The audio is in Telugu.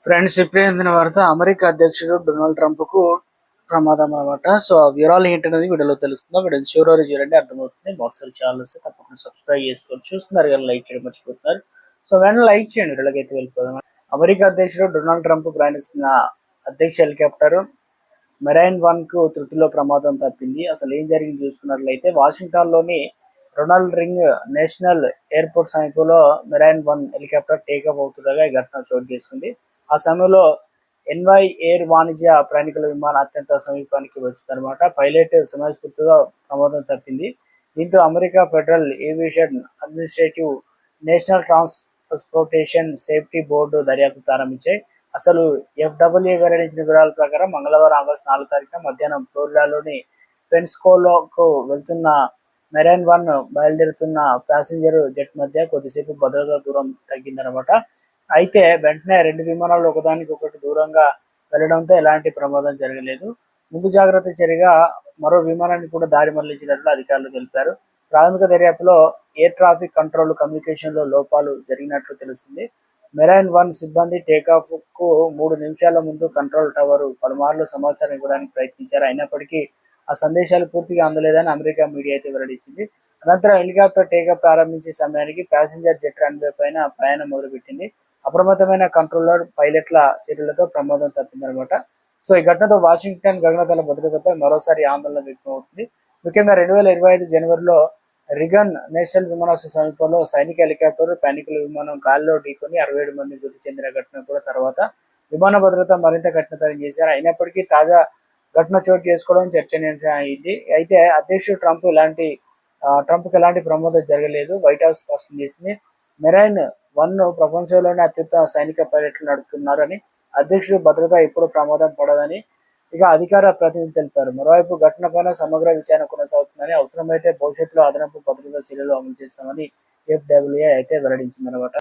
ఫ్రెండ్స్, ఇప్పుడే అందిన వార్త అమెరికా అధ్యక్షుడు డొనాల్డ్ ట్రంప్ కు ప్రమాదం అనమాట. సో ఆ వివరాలు ఏంటనేది వీడియోలో తెలుస్తుందో వీడియో చివరి చూడండి, అర్థమవుతుంది. మరోసారి ఛానల్ వస్తే తప్పకుండా సబ్స్క్రైబ్ చేసుకోవచ్చు. చూస్తున్నారు కదా, లైక్ చేయడం మర్చిపోతున్నారు. సో వెంటనే లైక్ చేయండి. వీడియోకి అయితే వెళ్ళిపోదాం. అమెరికా అధ్యక్షుడు డొనాల్డ్ ట్రంప్ ప్రయాణిస్తున్న అధ్యక్ష హెలికాప్టర్ మెరైన్ వన్ కు త్రుటిలో ప్రమాదం తప్పింది. అసలు ఏం జరిగింది చూసుకున్నట్లయితే, వాషింగ్టన్ లోని రొనాల్డ్ రింగ్ నేషనల్ ఎయిర్పోర్ట్ సమీపంలో మెరైన్ వన్ హెలికాప్టర్ టేకాఫ్ అవుతుండగా ఈ ఘటన చోటు చేసుకుంది. ఆ సమయంలో ఎన్వై ఎయిర్ వాణిజ్య ప్రయాణికుల విమానం అత్యంత సమీపానికి వచ్చిందనమాట. పైలట్ సమయస్ఫూర్తిగా ప్రమాదం తప్పింది. దీంతో America federal aviation administrative national transportation safety board దర్యాప్తు ప్రారంభించాయి. అసలు ఎఫ్డబ్ల్యూఏ వెల్లడించిన వివరాల ప్రకారం మంగళవారం ఆగస్టు 4 తారీఖున మధ్యాహ్నం ఫ్లోరిడాలోని పెన్స్కోలోకు వెళ్తున్న మెరైన్ వన్ బయలుదేరుతున్న ప్యాసింజర్ జెట్ మధ్య కొద్దిసేపు భద్రతా దూరం తగ్గిందనమాట. అయితే వెంటనే రెండు విమానాలు ఒకదానికి ఒకటి దూరంగా వెళ్లడంతో ఎలాంటి ప్రమాదం జరగలేదు. ముందు జాగ్రత్త చర్యగా మరో విమానాన్ని కూడా దారి మళ్లించినట్లు అధికారులు తెలిపారు. ప్రాథమిక దర్యాప్తులో ఎయిర్ ట్రాఫిక్ కంట్రోల్ కమ్యూనికేషన్ లో లోపాలు జరిగినట్లు తెలుస్తుంది. మెరైన్ వన్ సిబ్బంది టేకాఫ్ కు 3 నిమిషాల ముందు కంట్రోల్ టవర్ పలుమార్లు సమాచారం ఇవ్వడానికి ప్రయత్నించారు. అయినప్పటికీ ఆ సందేశాలు పూర్తిగా అందలేదని అమెరికా మీడియా అయితే వెల్లడించింది. అనంతరం హెలికాప్టర్ టేకాఫ్ ప్రారంభించే సమయానికి ప్యాసింజర్ జెట్ రన్వే పైన ప్రయాణం మొదలుపెట్టింది. అప్రమత్తమైన కంట్రోలర్ పైలట్ల చర్యలతో ప్రమాదం తప్పిందనమాట. సో ఈ ఘటనతో వాషింగ్టన్ గగనతల భద్రతపై మరోసారి ఆందోళన వ్యక్తమవుతుంది. ముఖ్యంగా 2025 జనవరిలో రిగన్ నేషనల్ విమానాశ్రయ సమీపంలో సైనిక హెలికాప్టర్ ప్యానికుల విమానం గాలిలో ఢీకొని 67 మంది మృతి చెందిన ఘటన కూడా తర్వాత విమాన భద్రత మరింత కఠినతరం చేశారు. అయినప్పటికీ తాజా ఘటన చోటు చేసుకోవడం చర్చనీయాంశం అయింది. అయితే అధ్యక్షుడు ట్రంప్కి ఎలాంటి ప్రమాదం జరగలేదు. వైట్ హౌస్ స్పష్టం చేసింది. మెరైన్ వన్ ప్రపంచంలోనే అత్యుత్తమ సైనిక పైలట్లు నడుపుతున్నారని, అధ్యక్షుడు భద్రత ఎప్పుడు ప్రమాదం పడదని ఇక అధికార ప్రతినిధి తెలిపారు. మరోవైపు ఘటనపైన సమగ్ర విచారణ కొనసాగుతుందని, అవసరమైతే భవిష్యత్తులో అదనపు భద్రతా చర్యలు అమలు చేస్తామని ఎఫ్డబ్ల్యూఏ అయితే వెల్లడించిందనమాట.